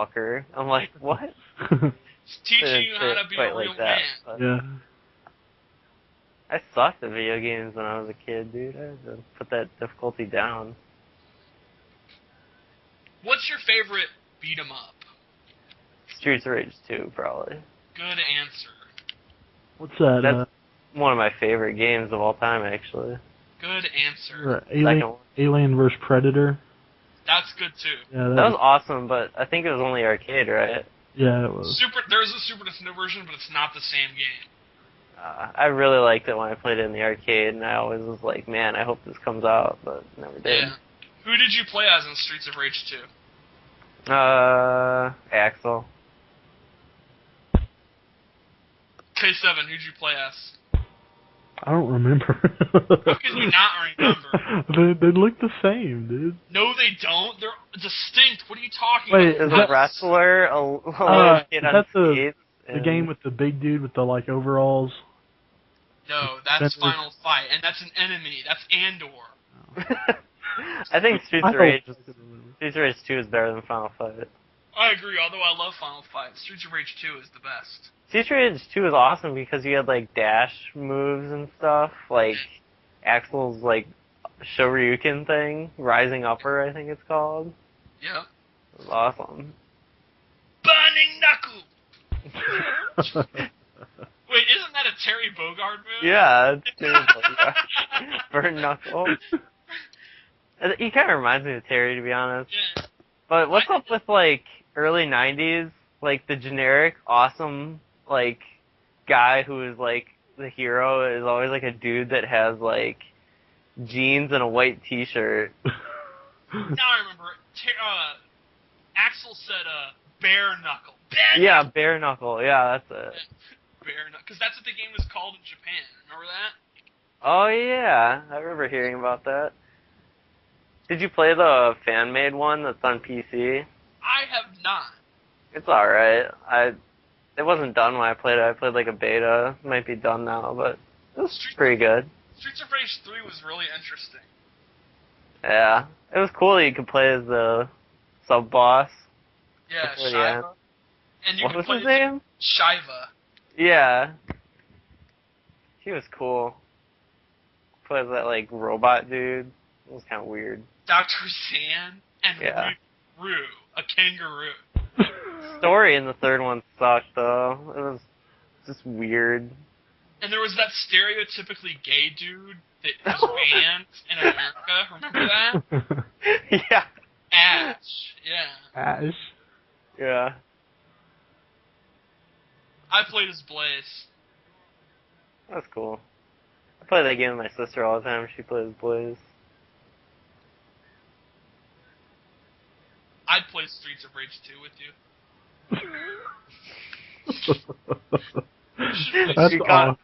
fucker. I'm like, what? It's teaching you how to be a real man. Yeah. I sucked at video games when I was a kid, dude. I had to put that difficulty down. What's your favorite beat 'em up? Streets of Rage 2, probably. Good answer. What's that? That's one of my favorite games of all time, actually. Good answer. Alien vs Predator. That's good too. Yeah, that was awesome, but I think it was only arcade, right? Yeah, it was. There's a Super Nintendo version, but it's not the same game. I really liked it when I played it in the arcade, and I always was like, man, I hope this comes out, but never did. Yeah. Who did you play as in Streets of Rage 2? Axel. K7, who'd you play as? I don't remember. How can you not remember? They look the same, dude. No, they don't. They're distinct. What are you talking Wait, about? is a wrestler a little kid on skates? The game with the big dude with the like overalls? No, that's Final Fight, and that's an enemy. That's Andor. I think Streets of Rage 2 is better than Final Fight. I agree, although I love Final Fight. Streets of Rage 2 is the best. Streets of Rage 2 is awesome because you had like dash moves and stuff, like Axel's like Shoryuken thing, Rising Upper I think it's called. Yeah. It was awesome. Burning Knuckle! Wait, isn't that a Terry Bogard move? Yeah, it's Terry Bogard. Burn Knuckle. He kind of reminds me of Terry, to be honest. Yeah. But what's up with, like, early 90s, like, the generic, awesome, like, guy who is, like, the hero is always, like, a dude that has, like, jeans and a white t-shirt. Now I remember. Axel said, bare knuckle. Yeah, bare knuckle. Yeah, that's it. Bare knuckle. Because that's what the game was called in Japan. Remember that? Oh, yeah. I remember hearing about that. Did you play the fan-made one that's on PC? I have not. It's alright. It wasn't done when I played it. I played like a beta. It might be done now, but it was pretty good. Streets of Rage 3 was really interesting. Yeah. It was cool that you could play as the sub-boss. Yeah, before the Shiva. end. And you What could was play his name? Shiva. Yeah. He was cool. Played as that like robot dude. It was kind of weird. Dr. Sand and Yeah. Rue, a kangaroo. Story in the third one sucked though. It was just weird. And there was that stereotypically gay dude that was banned in America. Remember that? Yeah. Ash. Yeah. Ash. Yeah. I played as Blaze. That's cool. I play that game with my sister all the time. She plays Blaze. I'd play Streets of Rage 2 with you. That's Next awesome.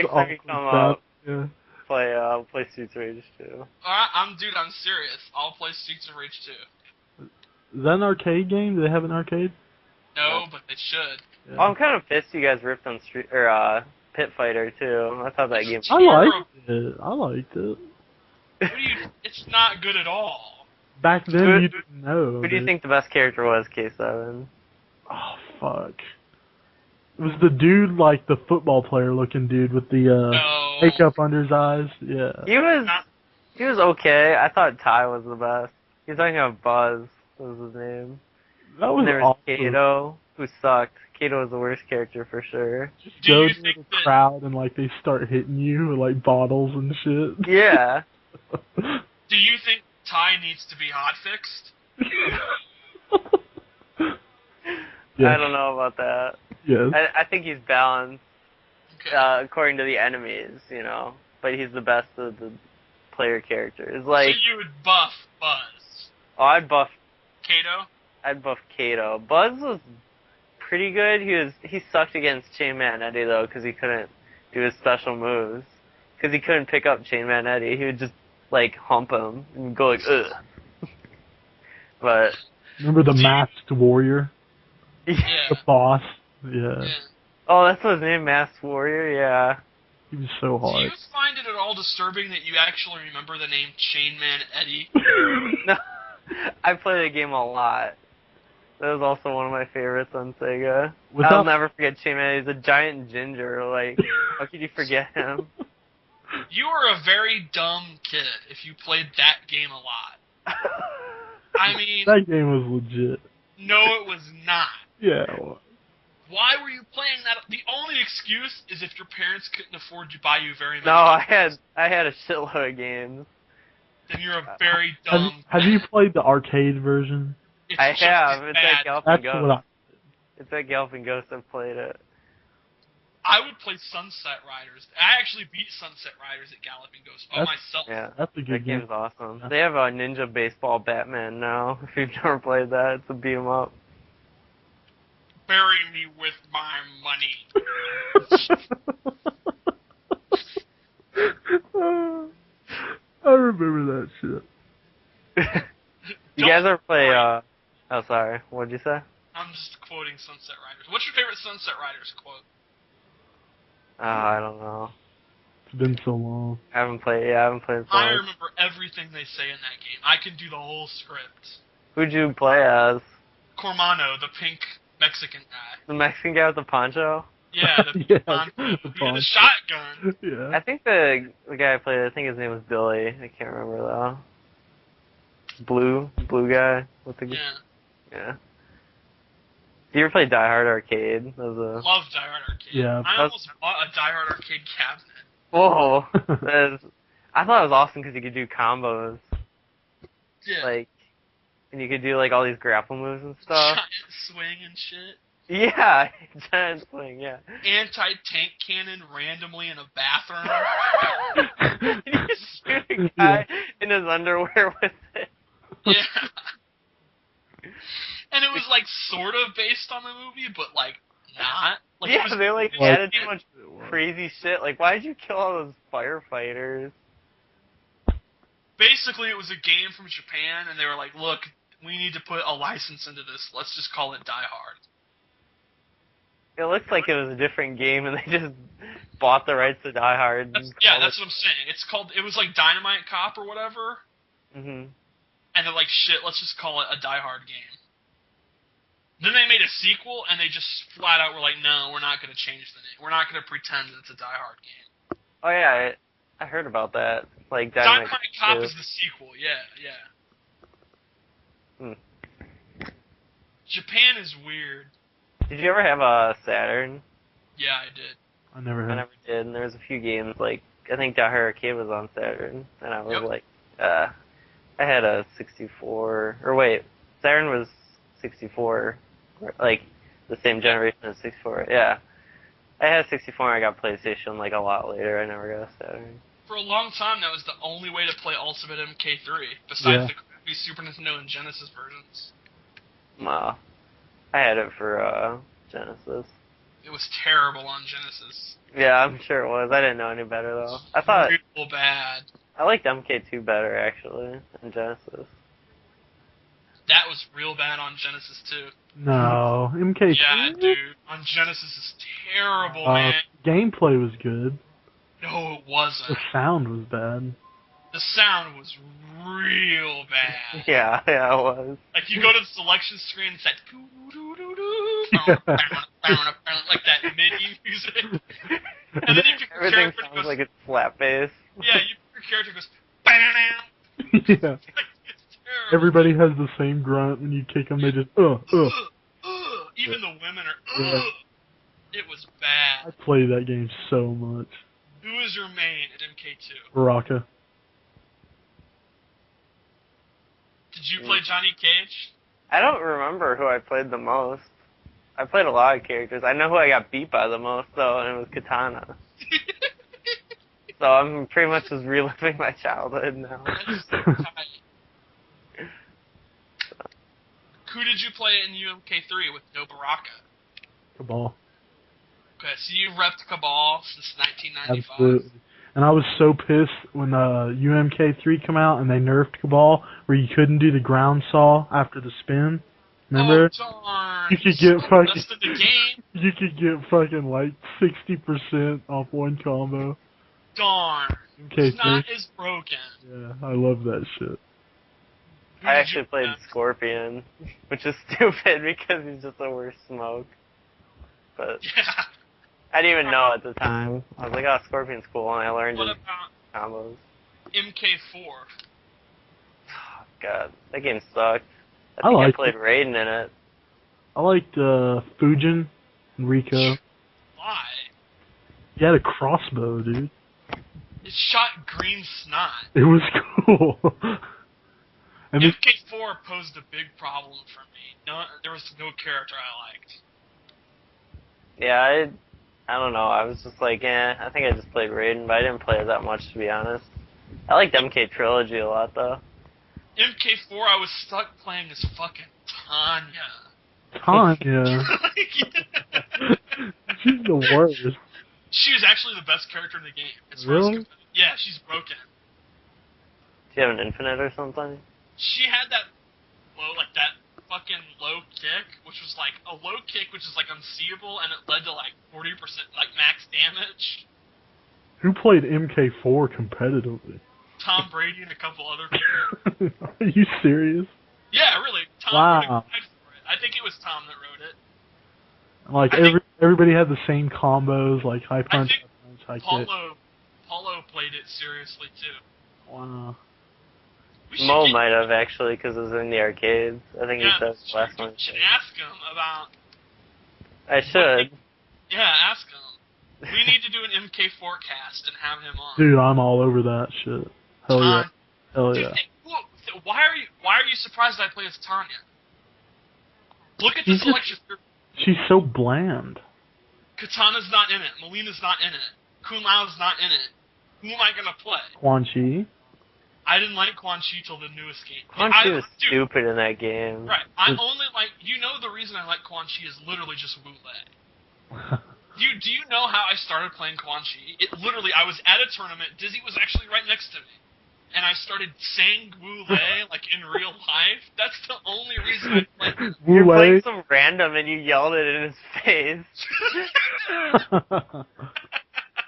time you come out, Yeah. play Streets of Rage 2. Alright, I'm serious. I'll play Streets of Rage 2. Is that an arcade game? Do they have an arcade? No, but they should. Yeah. Oh, I'm kind of pissed you guys ripped on Pit Fighter too. I thought that game. I liked it. I liked it. It's not good at all. Back then, you didn't know. Who do you think the best character was, K7? Oh, fuck. It was the dude, like the football player looking dude with the makeup under his eyes. Yeah. He was okay. I thought Ty was the best. He was talking about Buzz. Was his name? That was And there was awesome. Kato, who sucked. Kato was the worst character for sure. Just go to the crowd and like they start hitting you with like bottles and shit. Yeah. Do you think Ty needs to be hotfixed? Yes. I don't know about that. Yes. I think he's balanced Okay. according to the enemies, you know. But he's the best of the player characters. Like, so you would buff Buzz. oh, I'd buff Kato? Buzz was pretty good. He sucked against Chainman Eddie though, because he couldn't do his special moves. Because he couldn't pick up Chainman Eddie. He would just like hump him and go like ugh. But Remember the Masked Warrior? Yeah. The boss? Yeah. oh, that's what his name, Masked Warrior. Yeah. He was so Do hard. you find it at all disturbing that you actually remember the name Chainman Eddie? No, I play the game a lot. That was also one of my favorites on Sega. Without- I'll never forget Chainman. He's a giant ginger. Like, how could you forget him? You were a very dumb kid if you played that game a lot. I mean, That game was legit. no, it was not. Yeah. Well, Why were you playing that? The only excuse is if your parents couldn't afford to buy you very many. No, I had a shitload of games. Then you're a very dumb. have you played the arcade version? It's I just have. as It's at bad. Galpin That's Ghost. what It's at Galpin Ghost. I've played it. I would play Sunset Riders. I actually beat Sunset Riders at Galloping Ghost by myself. Yeah, That's a good that game. game's awesome. Yeah. They have a Ninja Baseball Batman now. If you've never played that, it's a beat 'em up. Bury me with my money. I remember that shit. You guys ever play? Oh, sorry. What'd you say? I'm just quoting Sunset Riders. What's your favorite Sunset Riders quote? I don't know. It's been so long. I haven't played. Yeah, I haven't played. I remember everything they say in that game. I can do the whole script. Who'd you play as? Cormano, the pink Mexican guy. The Mexican guy with the poncho? Yeah, the Yeah, poncho. the He had a poncho. shotgun. Yeah. I think the guy I played, I think his name was Billy. I can't remember though. Blue guy with the Yeah. yeah. Did you ever play Die Hard Arcade? That was a Love Die Hard Arcade. Yeah. I almost bought a Die Hard Arcade cabinet. whoa. I thought it was awesome because you could do combos, Yeah. like, and you could do like all these grapple moves and stuff. Giant swing and shit. Yeah, giant swing. Yeah. Anti-tank cannon randomly in a bathroom. You just shoot a guy in his underwear with it. Yeah. And it was like sort of based on the movie, but like not. Like, it Yeah, was, they like it was- added too much crazy shit. Like, why did you kill all those firefighters? Basically, it was a game from Japan, and they were like, "Look, we need to put a license into this. Let's just call it Die Hard." It looks like it was a different game, and they just bought the rights to Die Hard. That's what I'm saying. It was like Dynamite Cop or whatever, Mhm. and they're like, "Shit, let's just call it a Die Hard game." Then they made a sequel, and they just flat out were like, "No, we're not going to change the name. We're not going to pretend that it's a Die Hard game." Oh yeah, I heard about that. Like Dynamite Dynamite Cop 2. is the sequel. Yeah. Hmm. Japan is weird. Did you ever have a Saturn? Yeah, I did. I never I had. never did. And there was a few games like I think Die Hard Arcade was on Saturn, and I was Yep. like, I had a 64. Or wait, Saturn was 64, like the same generation as 64. Yeah, I had a 64. And I got PlayStation like a lot later. I never got a Saturn. For a long time, that was the only way to play Ultimate MK3, besides Yeah. the crappy Super Nintendo and Genesis versions. Nah, I had it for Genesis. It was terrible on Genesis. Yeah, I'm sure it was. I didn't know any better though. I thought Real bad. I liked MK2 better actually than Genesis. That was real bad on Genesis too. No, MK2. Yeah, dude. On Genesis is terrible, man. Gameplay was good. No, it The wasn't. sound was bad. The sound was real bad. Yeah, it was. Like, you go to the selection screen, it's like, doo-doo-doo-doo, Yeah. like that MIDI music. And then you pick your Everything character and it sounds goes, like it's slap bass. yeah, you pick your character and goes, "Ba-da-da." Yeah. It's terrible. Everybody has the same grunt when you kick them. They just Even the women are, Yeah. It was I bad. play that game so much. Who is your main at MK2? Baraka. Did you play Johnny Cage? I don't remember who I played the most. I played a lot of characters. I know who I got beat by the most though, and it was Katana. So I'm pretty much just reliving my childhood now. That's so tight. Who did you play in UMK3 with no Baraka? Cabal. Okay, so you repped Cabal since 1995. Absolutely. And I was so pissed when UMK3 come out and they nerfed Cabal, where you couldn't do the ground saw after the spin. Remember? Oh, darn. You could get fucking. Rest of the game. You could get fucking like 60% off one combo. Darn. MK3. It's not as broken. Yeah, I love that shit. Who I did actually you played have? Scorpion, which is stupid because he's just the worst smoke. But Yeah. I didn't even know at the time. I was like, oh, Scorpion's cool, and I learned What his about combos. MK4? Oh, God, that game sucked. I I think I liked played it. Raiden in it. I liked Fujin and Rico. Why? He had a crossbow, dude. It shot green snot. It was cool. And it, MK4 posed a big problem for me. No, there was no character I liked. Yeah, I don't know. I was just like, I think I just played Raiden, but I didn't play it that much, to be honest. I liked MK Trilogy a lot, though. MK4, I was stuck playing as fucking Tanya. Tanya, she's the worst. She was actually the best character in the game. As far Really? as yeah, she's broken. Do you have an infinite or something? She had that that fucking low kick, which was like a low kick, which is like unseeable, and it led to like 40% like max damage. Who played MK4 competitively? Tom Brady and a couple other people. Are you serious? Yeah, really. Tom Wow. wrote a guide for it. I think it was Tom that wrote it. Like I think- everybody had the same combos, like high punch, think high punch, high kick. Paulo played it seriously too. Wow. We should Mo get- might have, actually, because it was in the arcades. I think yeah, he said last we one. should ask him about. I should. Yeah, ask him. We need to do an MK4 cast and have him on. Dude, I'm all over that shit. Hell yeah. Hell Dude, yeah. why are you surprised I play as Tanya? Look at the She's just- selection. She's so bland. Katana's not in it. Melina's not in it. Kun Lao's not in it. Who am I gonna play? Quan Chi. I didn't like Quan Chi till the newest game. Quan Chi was stupid in that game. Right. I only like the reason I like Quan Chi is literally just Wu Lei. Do you know how I started playing Quan Chi? It literally I was at a tournament, Dizzy was actually right next to me. And I started saying Wu Lei like in real life. That's the only reason I played him. You're Wu playing Lei. some random and you yelled it in his face.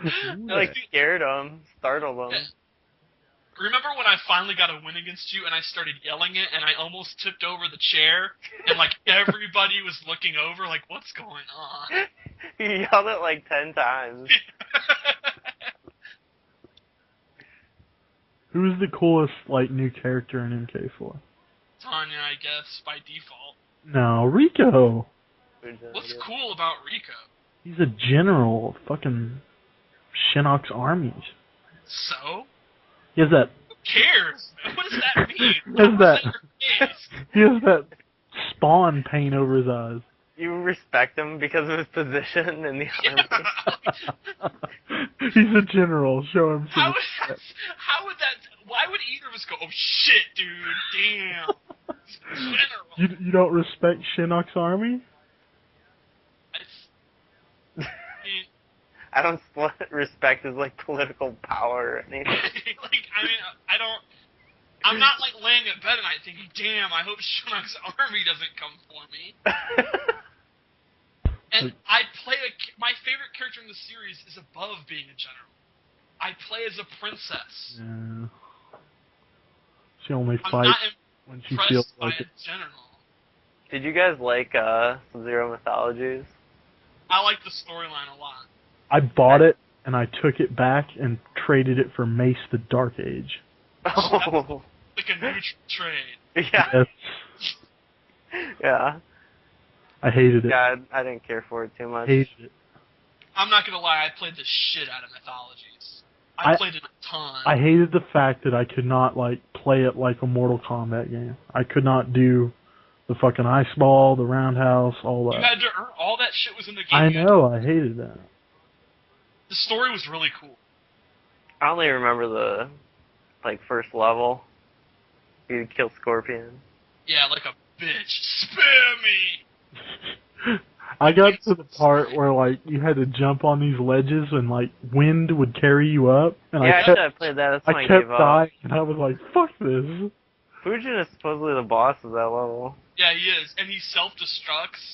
You like scared him, startled him. Yeah. Remember when I finally got a win against you and I started yelling it and I almost tipped over the chair and like everybody was looking over like what's going on? You yelled it like 10 times. Who's the coolest like new character in MK4? Tanya, I guess, by default. No, Rico. What's cool about Rico? He's a general of fucking Shinnok's armies. So? He has that. Who cares? What does that mean? What is that? Your case? He has that spawn paint over his eyes. You respect him because of his position in the army. He's a general. Show him some. How would that? Why would either of us go? Oh shit, dude! Damn. General. You don't respect Shinnok's army? I don't respect his like political power or anything. I'm not like laying in bed at night thinking, damn, I hope Shinnok's army doesn't come for me. And my favorite character in the series is above being a general. I play as a princess. Yeah. She only I'm fights not when she impressed feels by like a it. general. Did you guys like Sub-Zero Mythologies? I like the storyline a lot. I bought it and I took it back and traded it for Mace the Dark Age. Oh. Like a neutral trade. Yeah. Yes. Yeah. I hated it. God, I didn't care for it too much. Hated it. I'm not gonna lie, I played the shit out of Mythologies. I played it a ton. I hated the fact that I could not like play it like a Mortal Kombat game. I could not do the fucking ice ball, the roundhouse, all that. You had to earn all that shit was in the game. I know, I hated that. The story was really cool. I only remember the first level. You kill Scorpion. Yeah, like a bitch. Spare me! I got to the part where like you had to jump on these ledges and like wind would carry you up, and Yeah, I I should kept have played that. That's when I kept gave up. dying, and I was like, "Fuck this." Fujin is supposedly the boss of that level. Yeah, he is. And he self-destructs.